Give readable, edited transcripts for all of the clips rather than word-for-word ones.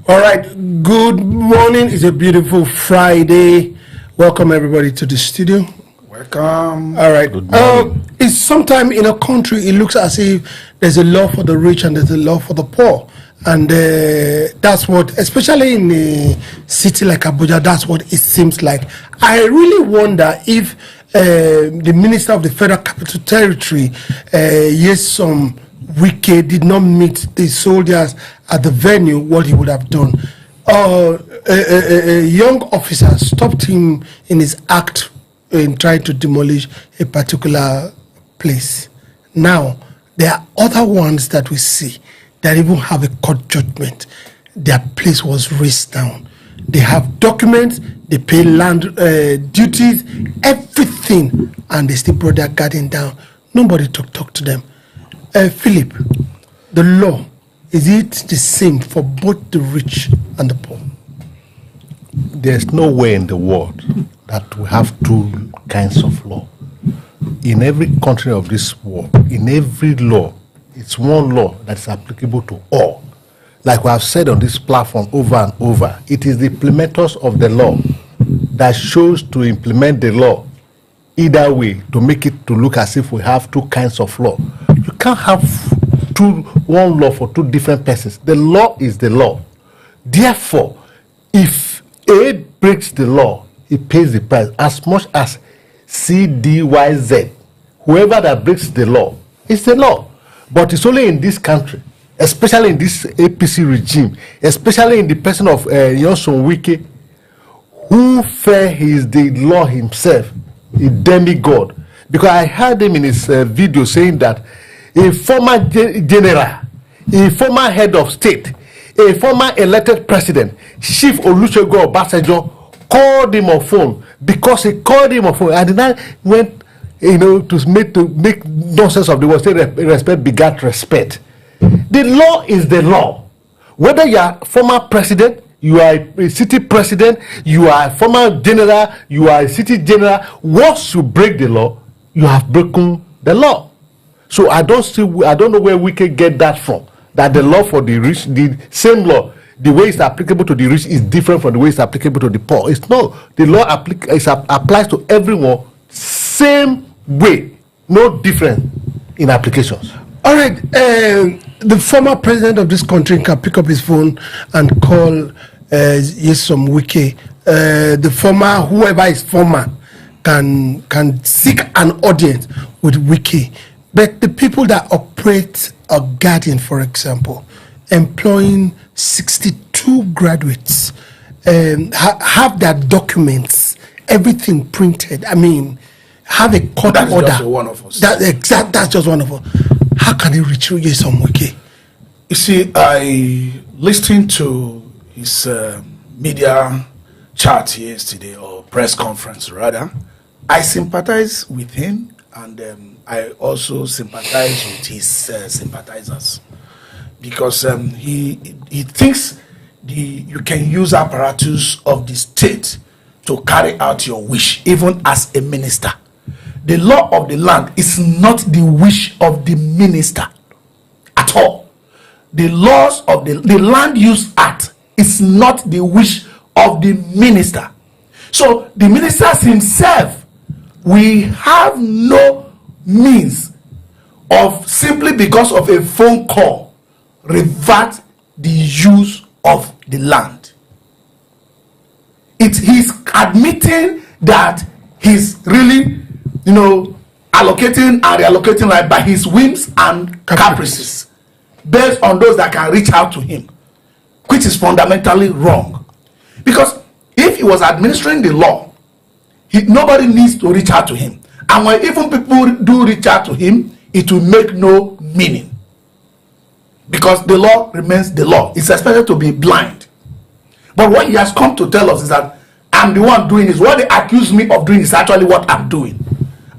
All right, good morning. It's a beautiful Friday. Welcome everybody to the studio. Welcome. All right. It's sometime in a country it looks as if there's a law for the rich and there's a law for the poor, and that's what, especially in a city like Abuja, that's what it seems like. I really wonder if the Minister of the Federal Capital Territory, Nyesom Wike, did not meet the soldiers at the venue, what he would have done. A young officer stopped him in his act in trying to demolish a particular place. Now, there are other ones that we see that even have a court judgment. Their place was razed down. They have documents, they pay land duties, everything, and they still brought their garden down. Nobody talk to them. Philip, the law, is it the same for both the rich and the poor? There's no way in the world that we have two kinds of law. In every country of this world, in every law, it's one law that's applicable to all. Like we have said on this platform over and over, it is the implementers of the law that chose to implement the law either way to make it to look as if we have two kinds of law. You can't have one law for two different persons. The law is the law. Therefore, if A breaks the law, he pays the price as much as C, D, Y, Z. Whoever that breaks the law is the law. But it's only in this country, especially in this APC regime, especially in the person of Nyesom Wike, who felt he is the law himself, a demigod. Because I heard him in his video saying that a former general, a former head of state, a former elected president, Chief Olusegun Obasanjo, called him on phone because he called him on phone and then went, to make nonsense of the word, say respect begat respect. The law is the law. Whether you are former president, you are a city president, you are a former general, you are a city general, once you break the law, you have broken the law. So I don't know where we can get that from. That the law for the rich, the same law, the way it's applicable to the rich is different from the way it's applicable to the poor. It's no, the law applies to everyone same way, no different in applications. All right, the former president of this country can pick up his phone and call Nyesom Wike. The former, whoever is former, can seek an audience with Wike. But the people that operate a garden, for example, employing 62 graduates, have their documents, everything printed. I mean, have a court order. That's just one of us. That's just one of us. How can they reach Nyesom Wike? You see, I listened to his media chat yesterday, or press conference rather. I sympathize with him, and I also sympathize with his sympathizers, because he thinks you can use apparatus of the state to carry out your wish, even as a minister. The law of the land is not the wish of the minister at all. The laws of the Land Use Act is not the wish of the minister. So the ministers himself, we have no means of, simply because of a phone call, revert the use of the land. He's admitting that he's really, allocating and reallocating like by his whims and caprices, based on those that can reach out to him, which is fundamentally wrong. Because if he was administering the law, nobody needs to reach out to him. And when even people do reach out to him, it will make no meaning. Because the law remains the law. It's expected to be blind. But what he has come to tell us is that I'm the one doing this. What they accuse me of doing is actually what I'm doing.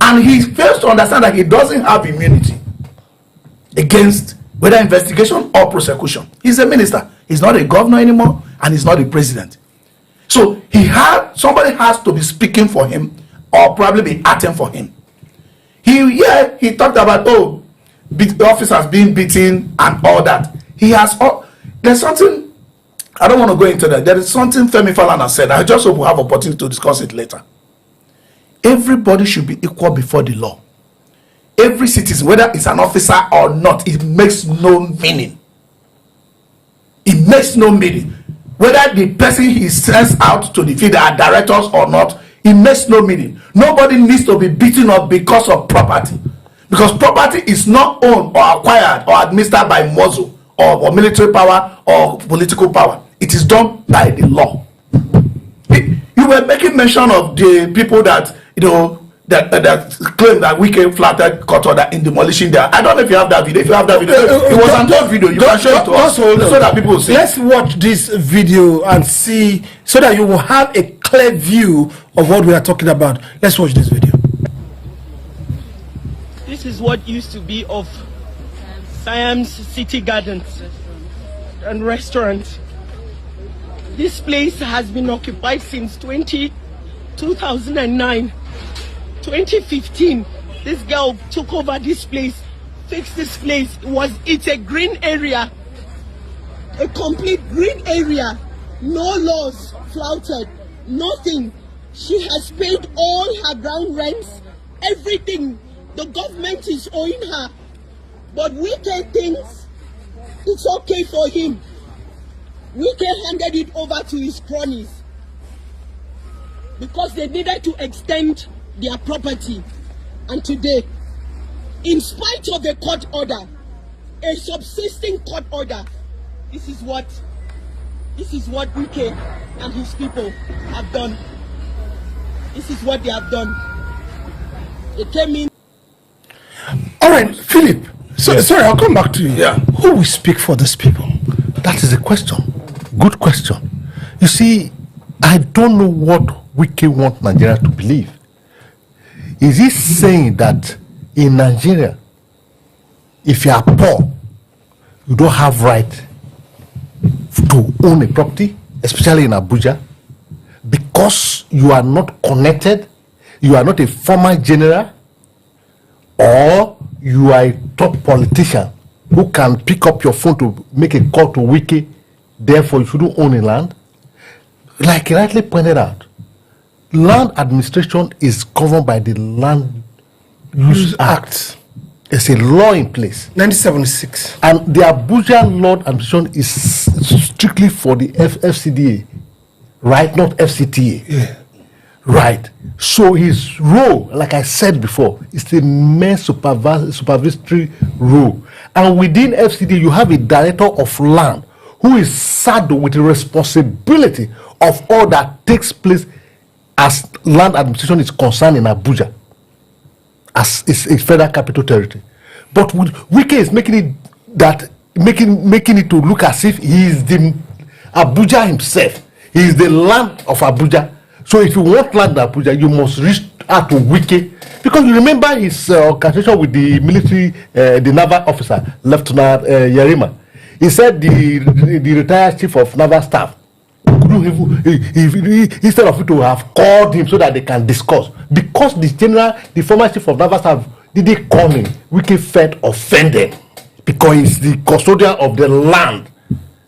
And he fails to understand that he doesn't have immunity against whether investigation or prosecution. He's a minister. He's not a governor anymore, and he's not a president. So somebody has to be speaking for him, or probably be acting for him. He talked about officers being beaten and all that. There's something I don't want to go into that. There is something Femi Falana said. I just hope we have opportunity to discuss it later. Everybody should be equal before the law. Every citizen, whether it's an officer or not, it makes no meaning. It makes no meaning. Whether the person he sends out to the field are directors or not, it makes no meaning. Nobody needs to be beaten up because of property. Because property is not owned or acquired or administered by muzzle or military power or political power. It is done by the law. You were making mention of the people that, you know, that claim that Wike flattered court order in demolishing there. I don't know if you have that video. If you have that video, it was an old video. You can show it to us so that people will see. Let's watch this video and see, so that you will have a clear view of what we are talking about. Let's watch this video. This is what used to be of Siam's City Gardens and restaurant. This place has been occupied since 2009. 2015, this girl took over this place, fixed this place. It's a green area, a complete green area. No laws flouted, nothing. She has paid all her ground rents, everything. The government is owing her, but Wike thinks it's okay for him. Wike handed it over to his cronies because they needed to extend their property. And today, in spite of a court order, a subsisting court order, this is what Wike and his people have done. This is what they have done. They came in. All right, Philip. So, Yes. Sorry, I'll come back to you. Yeah. Who will speak for these people? That is a question. Good question. You see, I don't know what Wike want Nigeria to believe. Is he saying that in Nigeria, if you are poor, you don't have right to own a property, especially in Abuja, because you are not connected, you are not a former general, or you are a top politician who can pick up your phone to make a call to Wike, therefore you shouldn't own a land? Like he rightly pointed out, land administration is governed by the Land Use Act. There's a law in place. 1976. And the Abuja land administration is strictly for the FCDA, right? Not FCTA. Yeah. Right. So his role, like I said before, is the main supervisory role. And within FCDA, you have a director of land who is saddled with the responsibility of all that takes place as land administration is concerned in Abuja, as it's a federal capital territory. But with Wike is making it to look as if he is the Abuja himself. He is the land of Abuja. So if you want land in Abuja, you must reach out to Wike, because you remember his conversation with the military, the naval officer, Lieutenant Yerima. He said the retired chief of naval staff, instead of it to have called him so that they can discuss, because the former chief of naval staff didn't call him, Wike felt offended because he's the custodian of the land.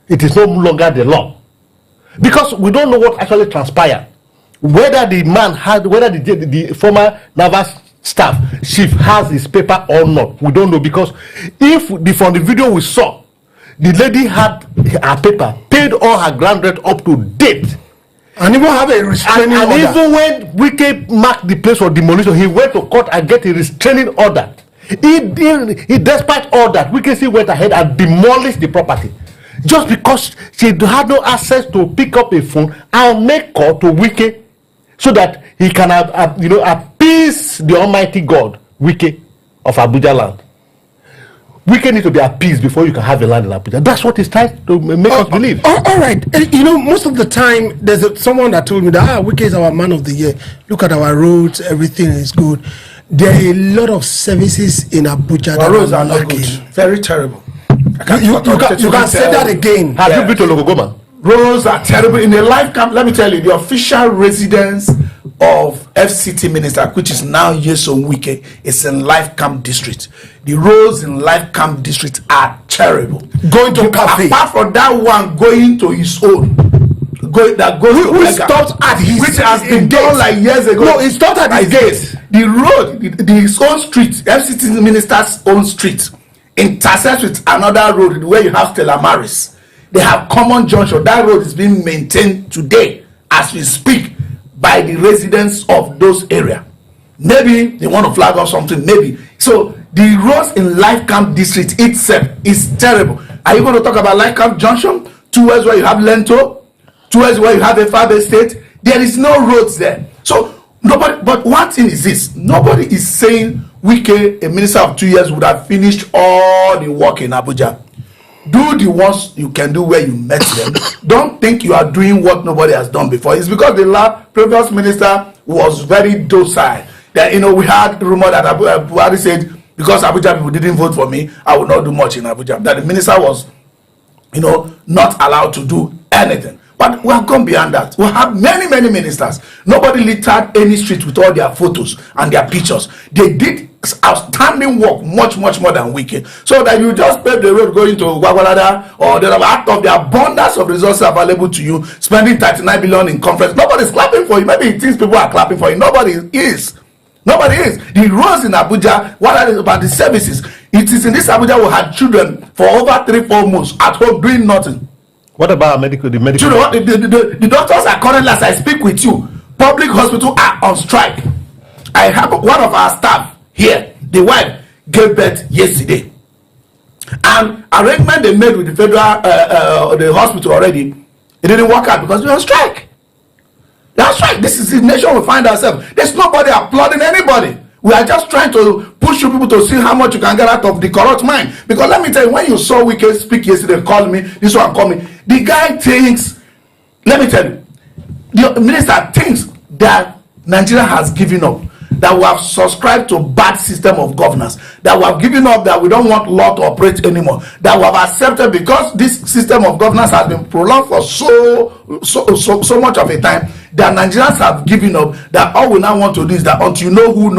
It is no longer the law, because we don't know what actually transpired, whether the former naval staff chief has his paper or not. We don't know, because from the video we saw, the lady had her paper, paid all her ground rent up to date, And even have a restraining order. And even when Wike marked the place for demolition, he went to court and get a restraining order. He despite all that, Wike still went ahead and demolished the property, just because she had no access to pick up a phone and make call to Wike, so that he can appease the Almighty God, Wike of Abuja land. Wike need to be appeased before you can have a land in Abuja. That's what he's trying to make us believe. All right. Most of the time, there's someone that told me that Wike is our man of the year. Look at our roads, everything is good. There are a lot of services in Abuja that roads are not not good. good. Very terrible. You can say that again. Have you been to Logogoma? Roads are terrible. In a life camp, let me tell you, the official residence of FCT minister, which is now Yeso Wike, is in Life Camp District. The roads in Life Camp District are terrible. Going to cafe. Apart from that one, going to his own. Who stopped at his, which has been done like years ago. No, it stopped at his gate. The road, his own street, FCT minister's own street, intersects with another road where you have Stella Maris. They have common junction. That road is being maintained today as we speak by the residents of those areas. Maybe they want to flag off something, maybe. So the roads in Life Camp District itself is terrible. Are you going to talk about Life Camp Junction? Towards where you have Lento, towards where you have a Faber State. There is no roads there. So nobody, but one thing is this, nobody is saying Wike, a minister of 2 years, would have finished all the work in Abuja. Do the ones you can do where you met them. Don't think you are doing what nobody has done before. It's because the previous minister was very docile. That, we had rumor that Buhari said, because Abuja people didn't vote for me, I will not do much in Abuja. That the minister was, not allowed to do anything. But we have gone beyond that. We have many, many ministers. Nobody littered any street with all their photos and their pictures. They did outstanding work, much, much more than Wike. So that you just pave the road going to Gwagwalada or the out of the abundance of resources available to you, spending 39 billion in conference. Nobody's clapping for you. Maybe it thinks people are clapping for you. Nobody is. Nobody is. The roads in Abuja, what are they about the services? It is in this Abuja we had children for over 3-4 months at home doing nothing. What about the medical? The doctors are currently, as I speak with you, public hospitals are on strike. I have one of our staff here, the wife gave birth yesterday, and arrangement they made with the federal the hospital already, it didn't work out because we're on strike. That's right. This is the nation we find ourselves. There's nobody applauding anybody. We are just trying to push you people to see how much you can get out of the corrupt mind. Because let me tell you, when you saw Wike speak yesterday, call me, this one call me, the guy thinks, let me tell you, the minister thinks that Nigeria has given up, that we have subscribed to bad system of governance, that we have given up, that we don't want law to operate anymore, that we have accepted because this system of governance has been prolonged for so much of a time, that Nigerians have given up, that all we now want to do is that until you know who,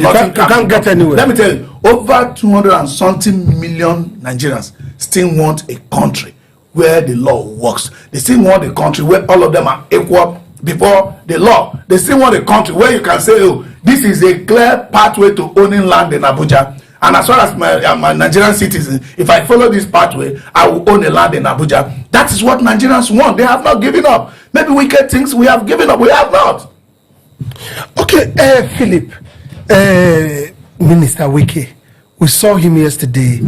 nothing can't get anywhere. Let me tell you, over 200 and something million Nigerians still want a country where the law works. They still want a country where all of them are equal before the law. They still want a country where you can say, oh, this is a clear pathway to owning land in Abuja. And as far as my Nigerian citizen, if I follow this pathway, I will own a land in Abuja. That is what Nigerians want. They have not given up. Maybe Wike thinks we have given up. We have not. Okay, Philip, Minister Wike, we saw him yesterday,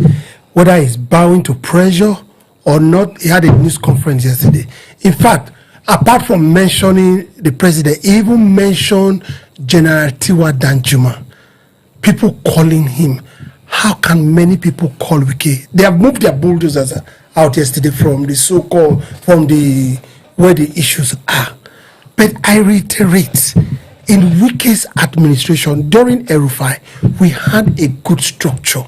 whether he's bowing to pressure or not. He had a news conference yesterday. In fact, apart from mentioning the president, he even mentioned General Tiwa Danjuma. People calling him. How can many people call Wike? They have moved their bulldozers out yesterday from the so-called, where the issues are. But I reiterate, in Wike's administration, during Erufai, we had a good structure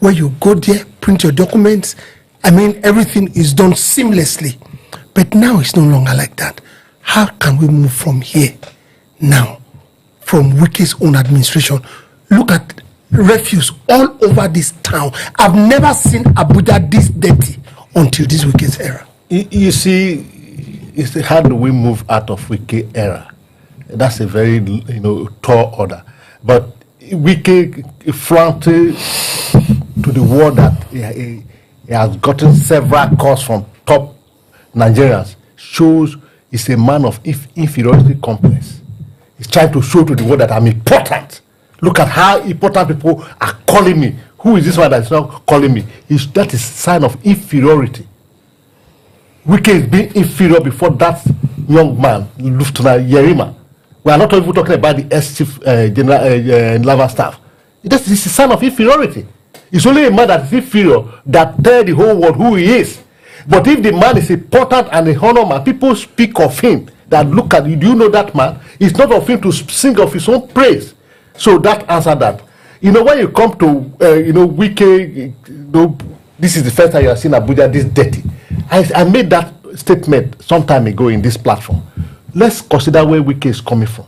where you go there, print your documents. I mean, everything is done seamlessly. But now it's no longer like that. How can we move from here now, from Wike's own administration? Look at refuse all over this town. I've never seen Abuja this dirty until this Wike's era. You see, it's how do we move out of Wike era? That's a very tall order. But Wike fronted to the world that he has gotten several calls from top Nigerians, shows he's a man of inferiority complex. He's trying to show to the world that I'm important. Look at how important people are calling me. Who is this one that's not calling me? That is sign of inferiority. Wike is being inferior before that young man, Lieutenant Yerima. We are not even talking about the S-Chief General Naval Staff. This is a sign of inferiority. It's only a man that is inferior that tell the whole world who he is. But if the man is important and a honor man, people speak of him, that look at you, do you know that man? It's not of him to sing of his own praise. So that answer that. When you come to Wike, this is the first time you have seen Abuja this dirty. I made that statement some time ago in this platform. let's consider where Wike is coming from.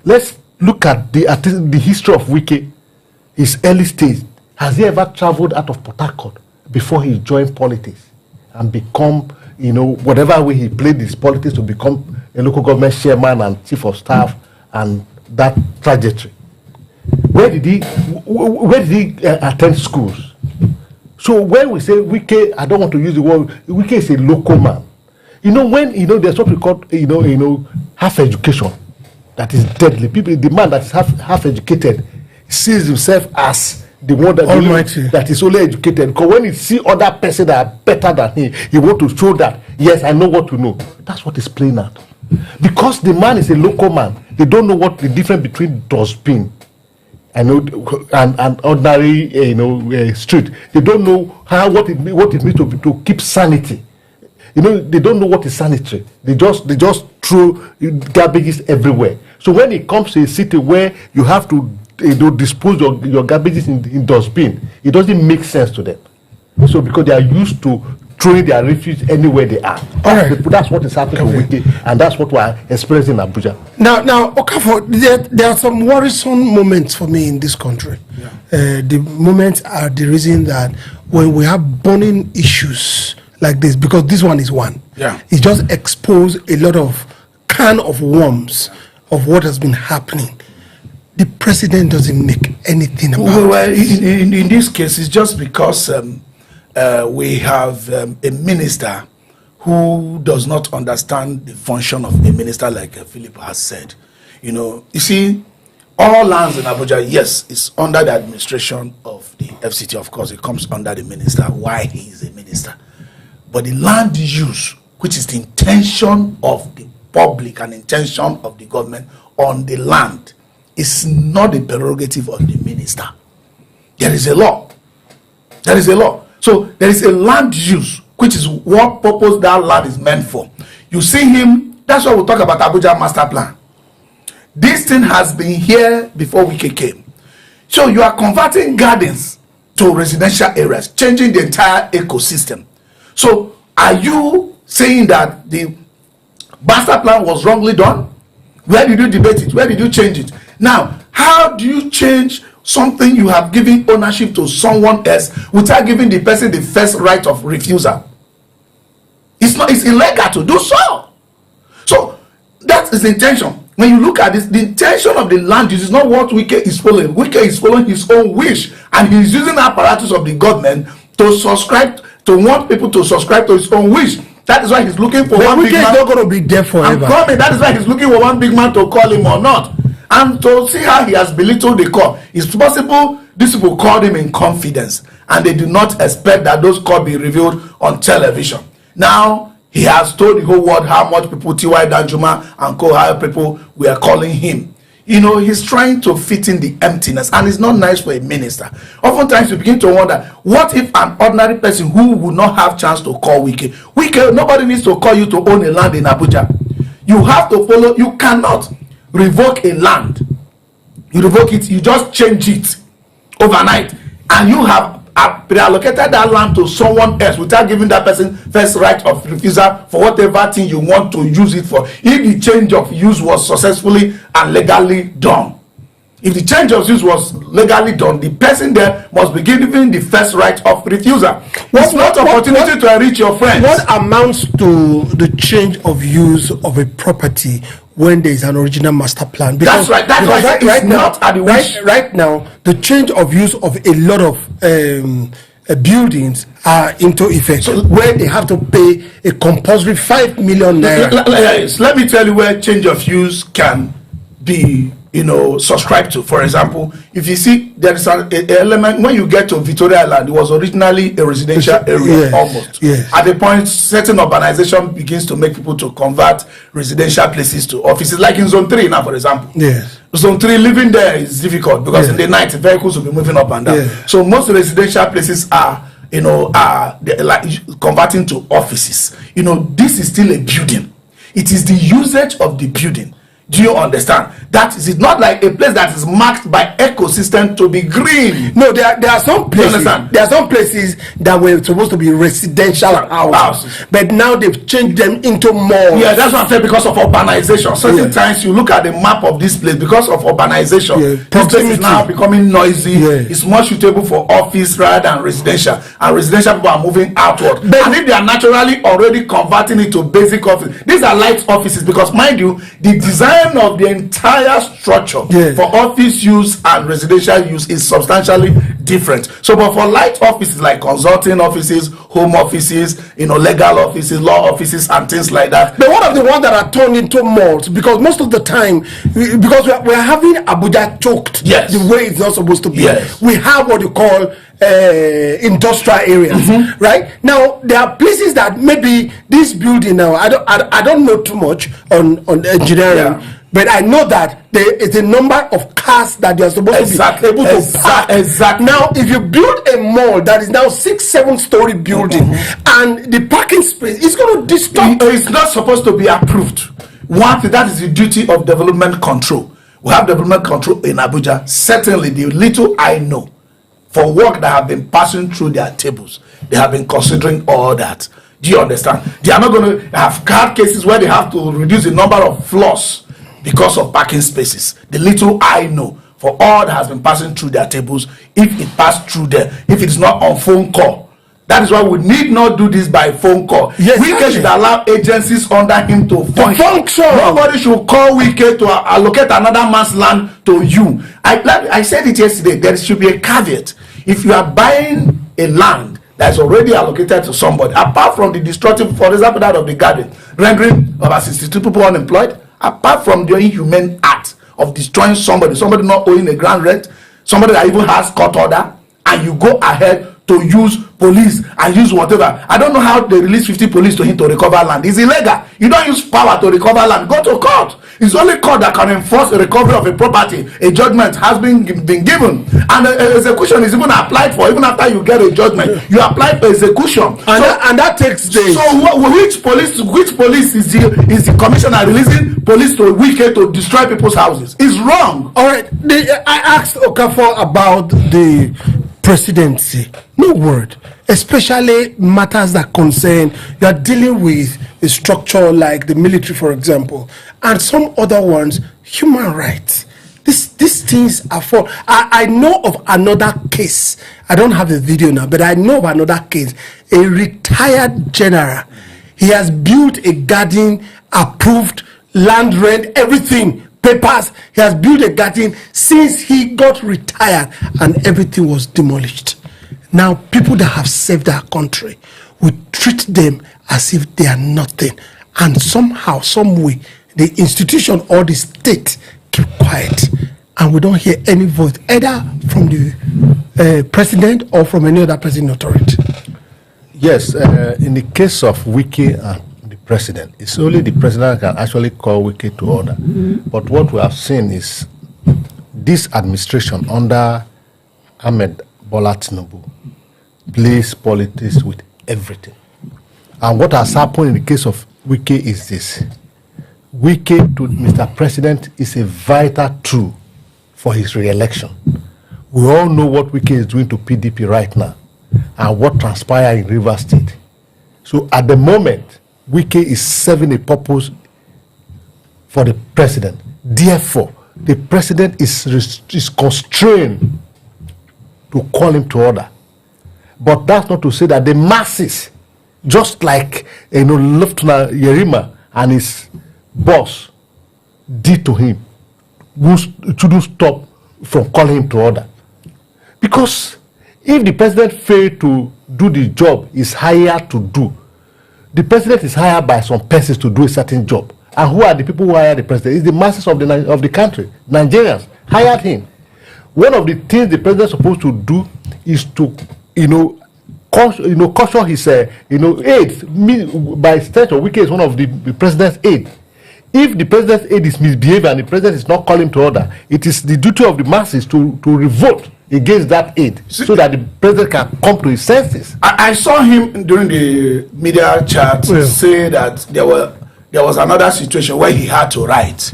Let's look at the history of Wike, his early stage. Has he ever traveled out of Port Harcourt before he joined politics and become, whatever way he played his politics to become a local government chairman and chief of staff and that trajectory? Where did he attend schools? So when we say Wike, I don't want to use the word, Wike is a local man. There's what we call, half education that is deadly. People, the man that is half educated sees himself as the one that is only educated. Because when he see other person that are better than him, he want to show that, yes, I know what to know. That's what is playing out. Because the man is a local man, they don't know what the difference between dustbin and ordinary street. They don't know what it means to keep sanity. They don't know what is sanitary. They just throw garbages everywhere. So when it comes to a city where you have to dispose your garbages in dustbin, it doesn't make sense to them. So because they are used to throwing their refuse anywhere they are. That's what is happening to Wike, and that's what we are experiencing in Abuja. Now, Okafor, there are some worrisome moments for me in this country. Yeah. The moments are the reason that when we have burning issues like this, because this one is one. Yeah. It just exposed a lot of can of worms of what has been happening. The president doesn't make anything about it. Well, in this case, it's just because we have a minister who does not understand the function of a minister, like Philip has said. You see, all lands in Abuja, yes, it's under the administration of the FCT. Of course, it comes under the minister. Why he is a minister? But the land use, which is the intention of the public and intention of the government on the land, is not the prerogative of the minister. There is a law. There is a law. So there is a land use, which is what purpose that land is meant for. You see him, that's why we talk about Abuja master plan. This thing has been here before Wike came. So you are converting gardens to residential areas, changing the entire ecosystem. So are you saying that the master plan was wrongly done? Where did you debate it? Where did you change it? Now, how do you change something you have given ownership to someone else without giving the person the first right of refusal? It's illegal to do so. So that is the intention. When you look at this, the intention of the land use is not what Wike is following. Wike is following his own wish, and he's using the apparatus of the government to want people to subscribe to his own wish. That is why he's looking for one big man. Wike is not going to be there forever. That is why he's looking for one big man to call him or not. And to see how he has belittled the call. It's possible these people called him in confidence, and they do not expect that those calls be revealed on television. Now, he has told the whole world how much people, T.Y. Danjuma and how people were calling him. He's trying to fit in the emptiness, and it's not nice for a minister. Oftentimes, you begin to wonder, what if an ordinary person who would not have chance to call Wike, nobody needs to call you to own a land in Abuja. You have to follow, you cannot revoke a land. You revoke it, you just change it overnight, and you have pre-allocated that land to someone else without giving that person first right of refusal for whatever thing you want to use it for. If the change of use was successfully and legally done, if the change of use was legally done, the person there must be given the first right of refusal. It's not opportunity to enrich your friends. What amounts to the change of use of a property when there is an original master plan? Because, that's right. Right now, the change of use of a lot of buildings are into effect, so where they have to pay a compulsory 5 million naira. Let me tell you where change of use can be subscribed to. For example, if you see there is an element when you get to Victoria Island, it was originally a residential area, almost. Yes. At the point certain urbanization begins to make people to convert residential places to offices, like in Zone 3 now, for example. Yes. Zone 3, living there is difficult because in the night vehicles will be moving up and down. Yes. So most residential places are like converting to offices. This is still a building. It is the usage of the building. Do you understand? That is not like a place that is marked by ecosystem to be green. No, there are some places. There are some places that were supposed to be residential houses, but now they've changed them into malls. Yeah, that's what I'm saying, because of urbanization. Certain times you look at the map of this place, because of urbanization, this place is now becoming noisy. It's more suitable for office rather than residential, and residential people are moving outward. And if they are naturally already converting it to basic office, these are light offices, because mind you, the design of the entire structure for office use and residential use is substantially different. So, but for light offices like consulting offices, home offices, legal offices, law offices, and things like that. But what of the ones that are turned into malls? Because most of the time, because we're having Abuja choked the way it's not supposed to be. We have what you call industrial areas, right? Now there are places that maybe this building now, I don't know too much on engineering, but I know that there is a number of cars that you're supposed to be able to park. Now if you build a mall that is now 6-7 story building and the parking space is going to disturb, it's not supposed to be approved. One thing, that is the duty of development control. We have development control in Abuja. Certainly the little I know, for work that have been passing through their tables, they have been considering all that. Do you understand? They are not going to have card cases where they have to reduce the number of floors because of parking spaces. The little I know, for all that has been passing through their tables, if it passed through there, if it's not on phone call, that is why we need not do this by phone call. Wike should allow agencies under him to function. Nobody should call Wike to allocate another man's land to you. I said it yesterday, there should be a caveat. If you are buying a land that's already allocated to somebody, apart from the destructive, for example, that of the garden, rendering about 62 people unemployed, apart from the inhumane act of destroying somebody not owing a ground rent, somebody that even has court order, and you go ahead to use police and use whatever. I don't know how they release 50 police to him to recover land. It's illegal. You don't use power to recover land. Go to court. It's only court that can enforce a recovery of a property. A judgment has been given, and execution is even applied for. Even after you get a judgment, you apply for execution, and that takes days. So which police is the commissioner releasing police to Wike to destroy people's houses? It's wrong. All right. I asked Okafor about the presidency. No word, especially matters that concern, you are dealing with a structure like the military, for example, and some other ones, human rights. These things are for, I know of another case, I don't have the video now, but I know of another case, a retired general. He has built a garden, approved land rent, everything, papers. He has built a garden since he got retired, and everything was demolished. Now people that have saved our country, we treat them as if they are nothing, and somehow, some way, the institution or the state keep quiet, and we don't hear any voice either from the president or from any other president authority. Yes, in the case of Wike and the president, it's only the president can actually call Wike to order. But what we have seen is this administration under Ahmed Bola Tinubu plays politics with everything. And what has happened in the case of Wike is this. Wike to Mr. President is a vital tool for his re-election. We all know what Wike is doing to PDP right now and what transpired in Rivers State. So at the moment, Wike is serving a purpose for the president. Therefore, the president is constrained to call him to order. But that's not to say that the masses, just like Lieutenant Yerima and his boss did to him, shouldn't stop from calling him to order. Because if the president failed to do the job he's hired to do, the president is hired by some persons to do a certain job. And who are the people who hire the president? It's the masses of the country. Nigerians hired him. One of the things the president is supposed to do is to, caution his, aides. By extension, Wike is one of the president's aides. If the president's aide is misbehaving and the president is not calling to order, it is the duty of the masses to revolt against that aid so that the president can come to his senses. I saw him during the media chat say that there was another situation where he had to write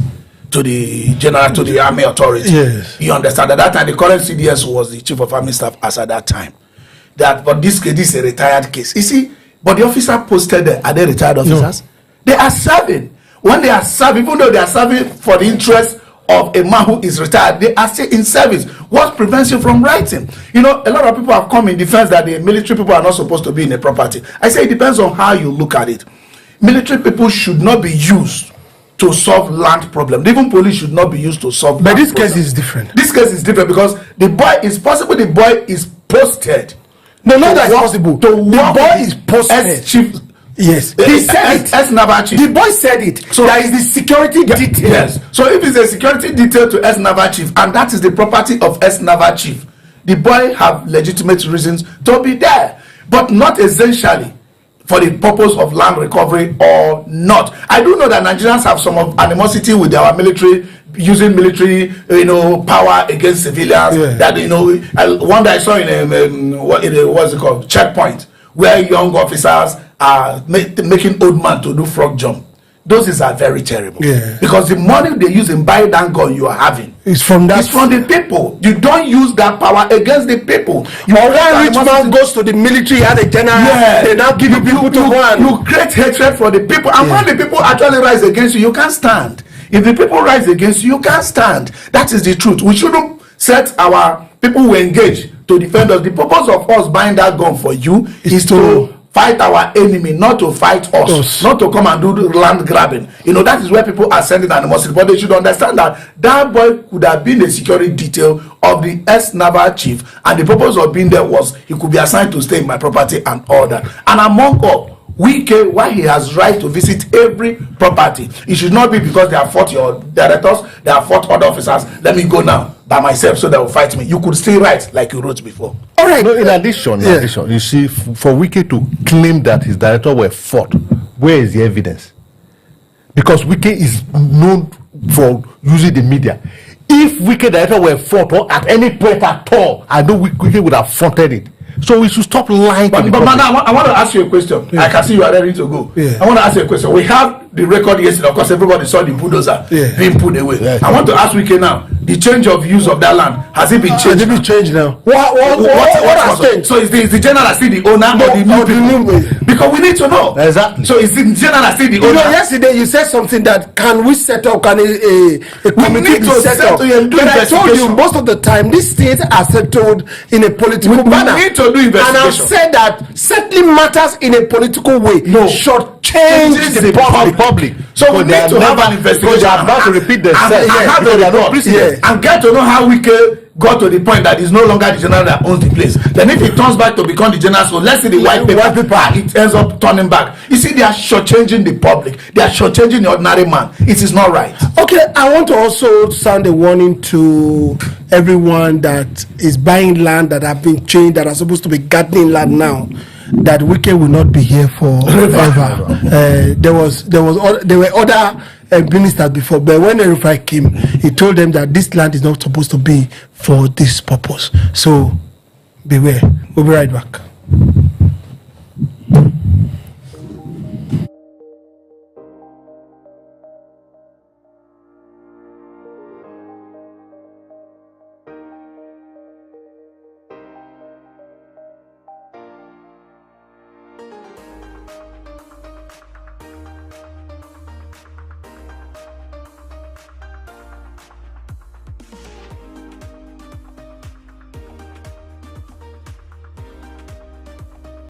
to the general, to the army authority. Yes. You understand? At that time, the current CDS was the chief of army staff as at that time. But this case, this is a retired case. You see, but the officer posted there, are they retired officers? No. They are serving. When they are serving, even though they are serving for the interest of a man who is retired, they are still in service. What prevents you from writing? You know, a lot of people have come in defense that the military people are not supposed to be in a property. I say it depends on how you look at it. Military people should not be used to solve land problem. Even police should not be used to solve but land this problem. Case is different. This case is different because the boy is possible the boy is posted. No, not that possible. The boy is posted. Chief. Yes, he said it. Naval chief. The boy said it. So there is the security detail. Yes. So if it's a security detail to Naval chief, and that is the property of Naval chief, the boy have legitimate reasons to be there, but not essentially for the purpose of land recovery or not. I do know that Nigerians have some animosity with our military, using military, power against civilians. Yeah. That one that I saw in what's it called, checkpoint, where young officers are making old man to do frog jump. Those are very terrible. Yeah. Because the money they use in buying that gun you are having, it's from the people. You don't use that power against the people. When rich man goes to the military and the general, they now give you people to run. You create hatred for the people, and when the people actually rise against you, you can't stand. If the people rise against you, you can't stand. That is the truth. We shouldn't set our people who engage to defend us. The purpose of us buying that gun for you is to fight our enemy, not to fight us, not to come and do land grabbing. That is where people are sending animosity. But they should understand that boy could have been a security detail of the Naval chief, and the purpose of being there was he could be assigned to stay in my property and all that. And among all, Wike, why he has right to visit every property, it should not be because they have fought your directors, they have fought other officers. Let me go now by myself so they will fight me. You could still write like you wrote before. All right. No, in addition, you see, for Wike to claim that his director were fought, where is the evidence? Because Wike is known for using the media. If Wike director were fought or at any point at all, I know Wike would have fronted it. So we should stop lying. But man, I want to ask you a question. Yeah. I can see you are ready to go. Yeah. I want to ask you a question. We have the record yesterday. Of course, everybody saw the bulldozer being put away. Yeah. I want to ask Wike now. The change of use of that land, has it been changed? Has it been changed now? What has changed? So is the general still the owner or the new people? Because we need to know. Exactly. So is the general still the owner? Yesterday you said something that can we set up? Can a committee be set up? But I told you most of the time these things are settled in a political manner. We need to do investigation. And I've said that settling matters in a political way should change the public. So we need to have an investigation. They are about to repeat themselves. And get to know how Wike got to the point that it's no longer the general that owns the place. Then if he turns back to become the general, so let's see the white paper, it ends up turning back. You see, they are shortchanging the public. They are shortchanging the ordinary man. It is not right. Okay, I want to also sound a warning to everyone that is buying land that have been changed, that are supposed to be gardening land now, that Wike will not be here forever. There were other ministers before, but when Erufai came, he told them that this land is not supposed to be for this purpose. So beware. We'll be right back.